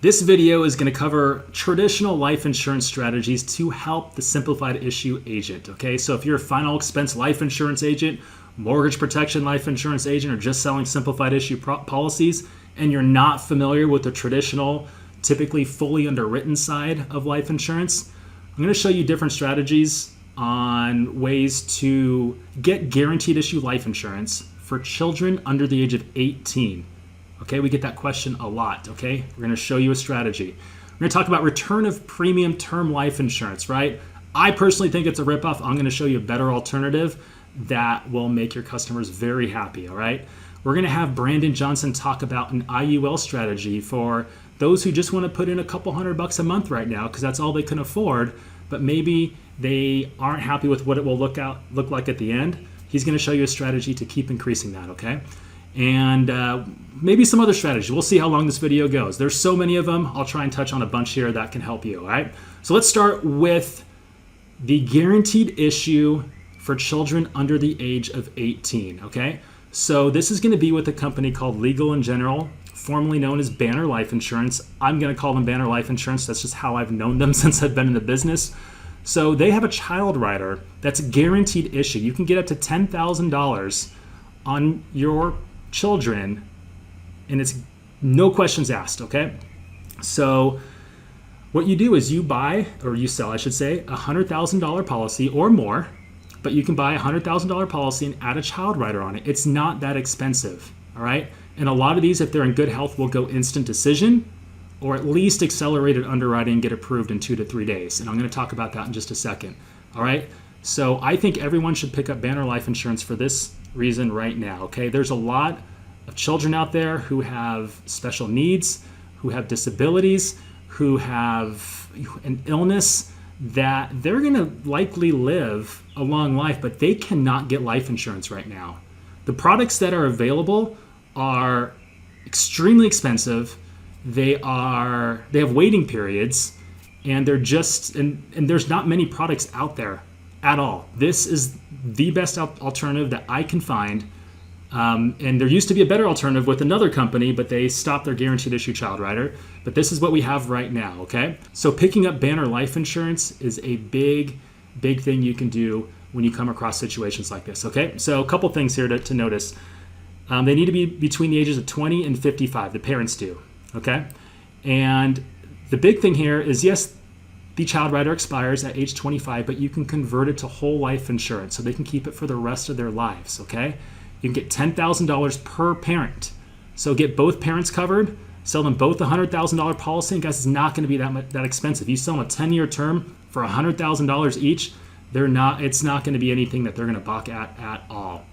This video is going to cover traditional life insurance strategies to help the simplified issue agent. Okay, so if you're a final expense life insurance agent, mortgage protection life insurance agent, or just selling simplified issue policies, and you're not familiar with the traditional, typically fully underwritten side of life insurance, I'm going to show you different strategies on ways to get guaranteed issue life insurance for children under the age of 18. Okay, we get that question a lot, okay? We're gonna show you a strategy. We're gonna talk about return of premium term life insurance, right? I personally think it's a ripoff. I'm gonna show you a better alternative that will make your customers very happy, all right? We're gonna have Brandon Johnson talk about an IUL strategy for those who just wanna put in a couple $100 a month right now because that's all they can afford, but maybe they aren't happy with what it will look like at the end. He's gonna show you a strategy to keep increasing that, okay? And maybe some other strategies. We'll see how long this video goes. There's so many of them. I'll try and touch on a bunch here that can help you, all right? So let's start with the guaranteed issue for children under the age of 18, okay? So this is going to be with a company called Legal & General, formerly known as Banner Life Insurance. I'm going to call them Banner Life Insurance. That's just how I've known them since I've been in the business. So they have a child rider that's a guaranteed issue. You can get up to $10,000 on your children, and it's no questions asked, okay? So what you do is you buy, or you sell, I should say, a $100,000 policy or more, but you can buy a $100,000 policy and add a child rider on it. It's not that expensive, all right? And a lot of these, if they're in good health, will go instant decision or at least accelerated underwriting and get approved in 2 to 3 days. And I'm gonna talk about that in just a second, all right? So I think everyone should pick up Banner Life Insurance for this reason right now, okay? There's a lot of children out there who have special needs, who have disabilities, who have an illness that they're gonna likely live a long life, but they cannot get life insurance right now. The products that are available are extremely expensive. They have waiting periods, and they're just, and there's not many products out there at all. This is the best alternative that I can find. And there used to be a better alternative with another company, but they stopped their guaranteed issue child rider. But this is what we have right now, okay? So picking up Banner Life Insurance is a big thing you can do when you come across situations like this, okay? So a couple things here to notice. They need to be between the ages of 20 and 55, the parents do, okay? And the big thing here is, yes, the child rider expires at age 25, but you can convert it to whole life insurance so they can keep it for the rest of their lives, okay? You can get $10,000 per parent. So get both parents covered, sell them both a $100,000 policy, and guys, it's not gonna be that expensive. You sell them a 10-year term for $100,000 each, it's not gonna be anything that they're gonna balk at all,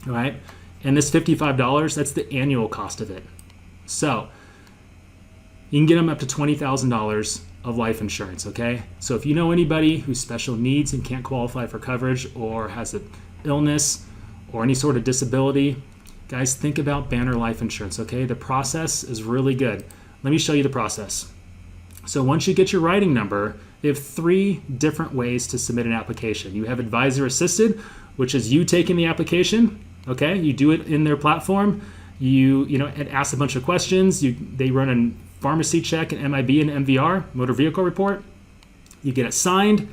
all right? And this $55, that's the annual cost of it. So you can get them up to $20,000 of life insurance, okay? So if you know anybody who's special needs and can't qualify for coverage or has an illness or any sort of disability, guys, think about Banner Life Insurance, okay? The process is really good. Let me show you the process. So once you get your writing number, they have 3 different ways to submit an application. You have advisor assisted, which is you taking the application, okay? You do it in their platform. It asks a bunch of questions. They run a pharmacy check, an MIB, and MVR, motor vehicle report. You get it signed,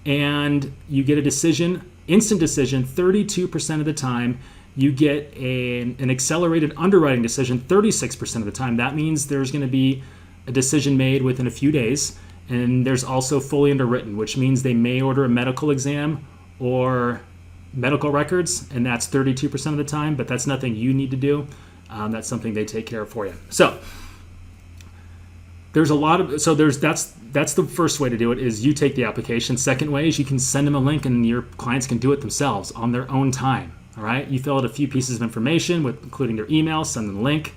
and you get a decision, instant decision, 32% of the time. You get an accelerated underwriting decision 36% of the time. That means there's going to be a decision made within a few days. And there's also fully underwritten, which means they may order a medical exam or medical records, and that's 32% of the time, but that's nothing you need to do. That's something they take care of for you. So that's the first way to do it, is you take the application. Second way is you can send them a link and your clients can do it themselves on their own time, all right? You fill out a few pieces of information, including their email, send them a link,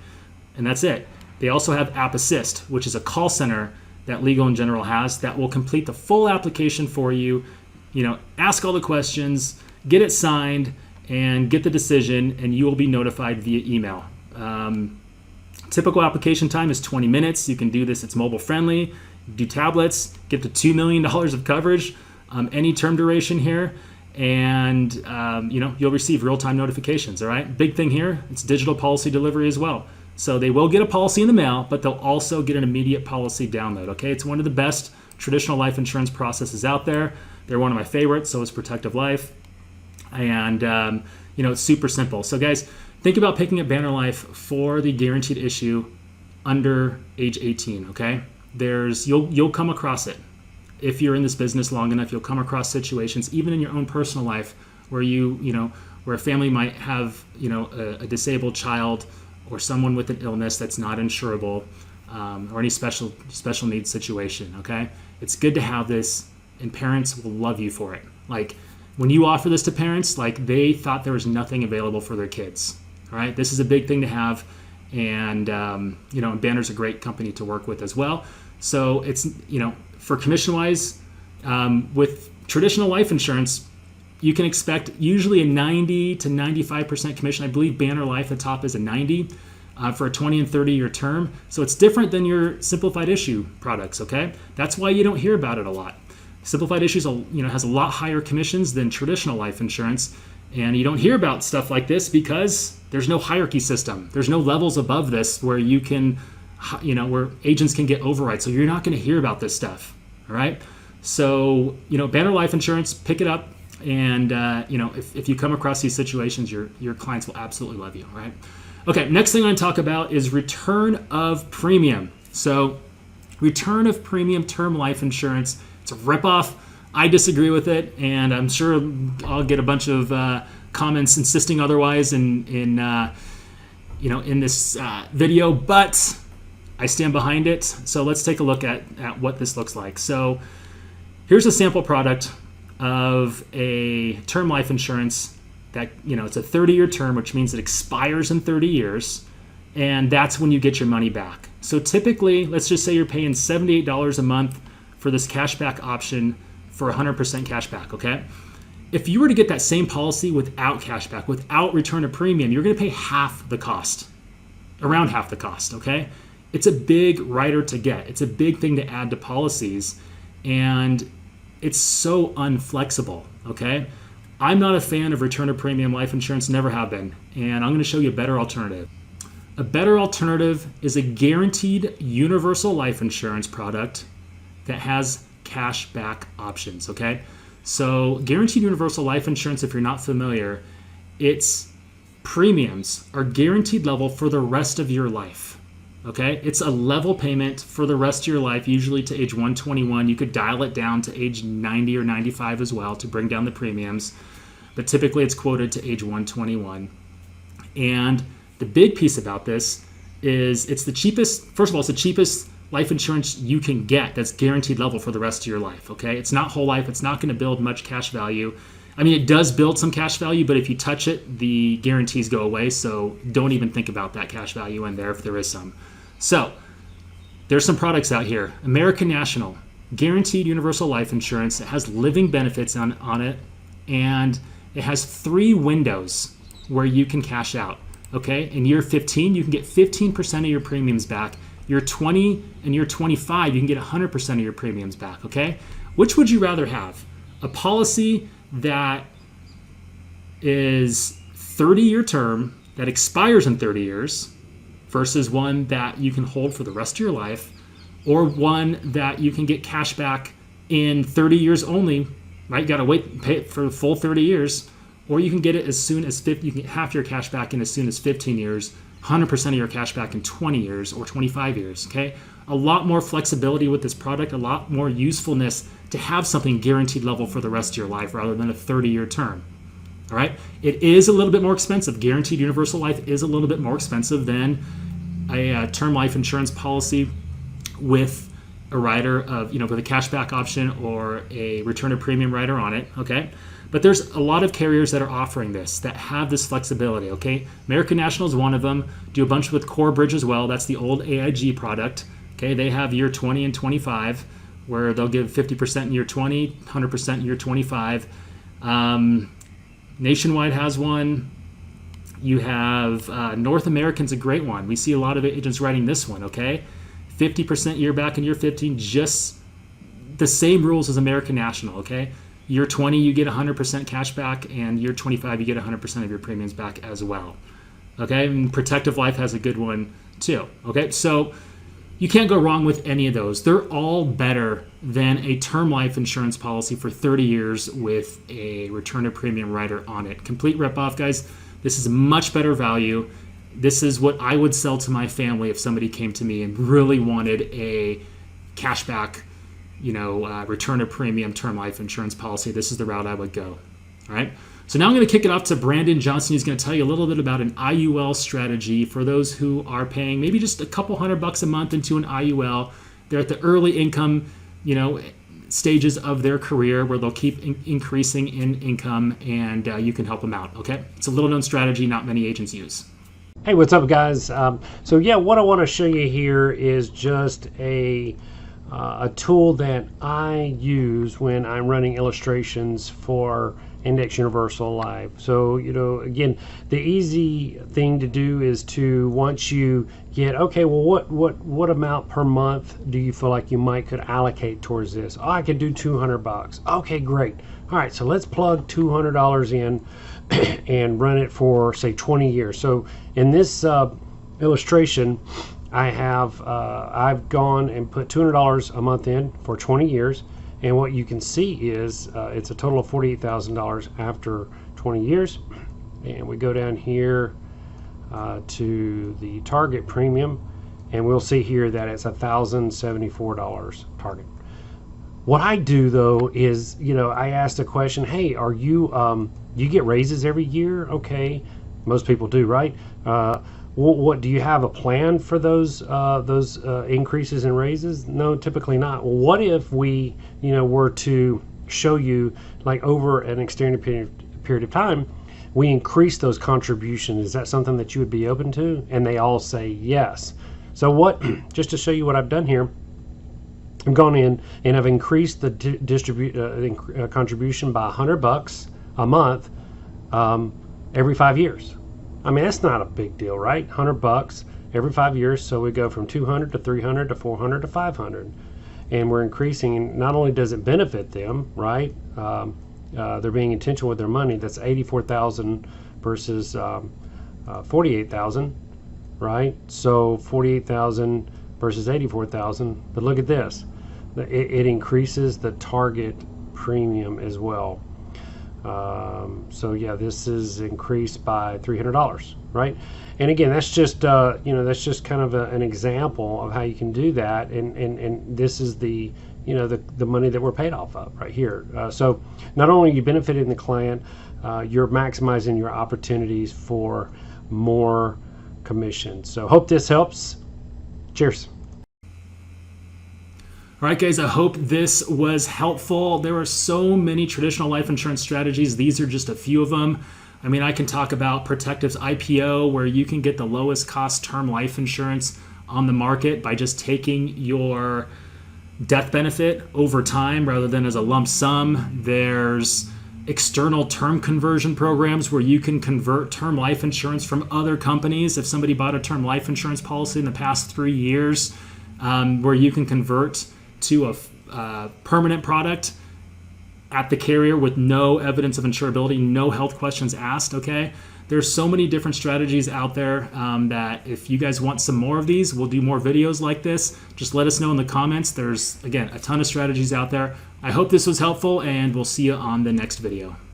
and that's it. They also have App Assist, which is a call center that Legal & General has that will complete the full application for you, ask all the questions, get it signed, and get the decision, and you will be notified via email. Typical application time is 20 minutes. You can do this, it's mobile friendly. Do tablets, get to $2 million of coverage, any term duration here, and you'll receive real-time notifications, all right? Big thing here, it's digital policy delivery as well. So they will get a policy in the mail, but they'll also get an immediate policy download. Okay, it's one of the best traditional life insurance processes out there. They're one of my favorites. So is Protective Life, and it's super simple. So guys, think about picking up Banner Life for the guaranteed issue under age 18. Okay, you'll come across it. If you're in this business long enough, you'll come across situations, even in your own personal life, where where a family might have a disabled child or someone with an illness that's not insurable, or any special needs situation. Okay, it's good to have this, and parents will love you for it. Like when you offer this to parents, like they thought there was nothing available for their kids. All right, this is a big thing to have, and Banner's a great company to work with as well. So it's for commission-wise, with traditional life insurance, you can expect usually a 90 to 95% commission. I believe Banner Life, the top is a 90 for a 20 and 30-year term. So it's different than your simplified issue products, okay? That's why you don't hear about it a lot. Simplified issues, has a lot higher commissions than traditional life insurance, and you don't hear about stuff like this because there's no hierarchy system. There's no levels above this where you can, where agents can get overrides. So you're not going to hear about this stuff, all right? So, Banner Life Insurance, pick it up. And, if you come across these situations, your clients will absolutely love you, right? Okay, next thing I'm going to talk about is return of premium. So return of premium term life insurance, it's a ripoff. I disagree with it, and I'm sure I'll get a bunch of comments insisting otherwise in this video, but I stand behind it. So let's take a look at what this looks like. So here's a sample product of a term life insurance that, it's a 30-year term, which means it expires in 30 years, and that's when you get your money back. So typically, let's just say you're paying $78 a month for this cashback option for 100% cashback, okay? If you were to get that same policy without cashback, without return of premium, you're going to pay half the cost, around half the cost, okay? It's a big rider to get. It's a big thing to add to policies, and it's so unflexible, okay? I'm not a fan of return of premium life insurance, never have been, and I'm going to show you a better alternative. A better alternative is a guaranteed universal life insurance product that has cashback options, okay? So guaranteed universal life insurance, if you're not familiar, its premiums are guaranteed level for the rest of your life, okay? It's a level payment for the rest of your life, usually to age 121. You could dial it down to age 90 or 95 as well to bring down the premiums, but typically it's quoted to age 121. And the big piece about this is it's the cheapest, first of all, it's the cheapest life insurance you can get that's guaranteed level for the rest of your life, okay? It's not whole life. It's not going to build much cash value. I mean, it does build some cash value, but if you touch it, the guarantees go away, so don't even think about that cash value in there if there is some. So there's some products out here. American National, guaranteed universal life insurance. It has living benefits on it, and it has 3 windows where you can cash out, okay? In year 15, you can get 15% of your premiums back. Year 20 and year 25, you can get 100% of your premiums back, okay? Which would you rather have? A policy that is 30-year term, that expires in 30 years, versus one that you can hold for the rest of your life, or one that you can get cash back in 30 years only, right? You got to wait, pay it for the full 30 years, or you can get it as soon as you can get half your cash back in as soon as 15 years, 100% of your cash back in 20 years or 25 years, okay? A lot more flexibility with this product, a lot more usefulness to have something guaranteed level for the rest of your life rather than a 30-year term, all right? It is a little bit more expensive. Guaranteed universal life is a little bit more expensive than a term life insurance policy with a rider of, with a cashback option or a return of premium rider on it, okay? But there's a lot of carriers that are offering this, that have this flexibility, okay? American National is one of them. Do a bunch with CoreBridge as well. That's the old AIG product, okay? They have year 20 and 25, where they'll give 50% in year 20, 100% in year 25. Nationwide has one. You have North American's a great one. We see a lot of agents writing this one, okay? 50% year back in year 15, just the same rules as American National, okay? Year 20, you get 100% cash back, and year 25, you get 100% of your premiums back as well. Okay, and Protective Life has a good one too. Okay, so you can't go wrong with any of those. They're all better than a term life insurance policy for 30 years with a return of premium rider on it. Complete ripoff, guys. This is a much better value. This is what I would sell to my family if somebody came to me and really wanted a cashback, return of premium term life insurance policy. This is the route I would go. All right. So now I'm going to kick it off to Brandon Johnson. He's going to tell you a little bit about an IUL strategy for those who are paying maybe just a couple $100 a month into an IUL. They're at the early income, stages of their career where they'll keep increasing in income, and you can help them out. Okay, it's a little known strategy not many agents use. Hey, what's up, guys? What I want to show you here is just a tool that I use when I'm running illustrations for Index Universal Life. So, again, the easy thing to do is to, once you get, okay, well, what amount per month do you feel like you could allocate towards this? Oh, I could do $200. Okay, great. All right, so let's plug $200 in and run it for, say, 20 years. So in this illustration, I've gone and put $200 a month in for 20 years. And what you can see is it's a total of $48,000 after 20 years. And we go down here to the target premium, and we'll see here that it's $1,074 target. What I do though is, I ask the question, hey, are you you get raises every year? Okay, most people do, right? What do you have a plan for those increases in raises? No, typically not. Well, what if we were to show you, like, over an extended period of time, we increase those contributions? Is that something that you would be open to? And they all say yes. So just to show you what I've done here, I've gone in and I've increased the contribution by $100 a month every 5 years. I mean, that's not a big deal, right? $100 every 5 years. So we go from 200 to 300 to 400 to 500, and we're increasing. Not only does it benefit them, right? They're being intentional with their money. That's $84,000 versus $48,000, right? So $48,000 versus $84,000. But look at this. It increases the target premium as well. This is increased by $300, right? And again, that's just that's just kind of an example of how you can do that. And this is the the money that we're paid off of right here. So not only are you benefiting the client, you're maximizing your opportunities for more commission. So hope this helps. Cheers. All right, guys, I hope this was helpful. There are so many traditional life insurance strategies. These are just a few of them. I mean, I can talk about Protective's IPO, where you can get the lowest cost term life insurance on the market by just taking your death benefit over time rather than as a lump sum. There's external term conversion programs where you can convert term life insurance from other companies. If somebody bought a term life insurance policy in the past 3 years, where you can convert to a permanent product at the carrier with no evidence of insurability, no health questions asked, okay? There's so many different strategies out there that if you guys want some more of these, we'll do more videos like this. Just let us know in the comments. There's, again, a ton of strategies out there. I hope this was helpful, and we'll see you on the next video.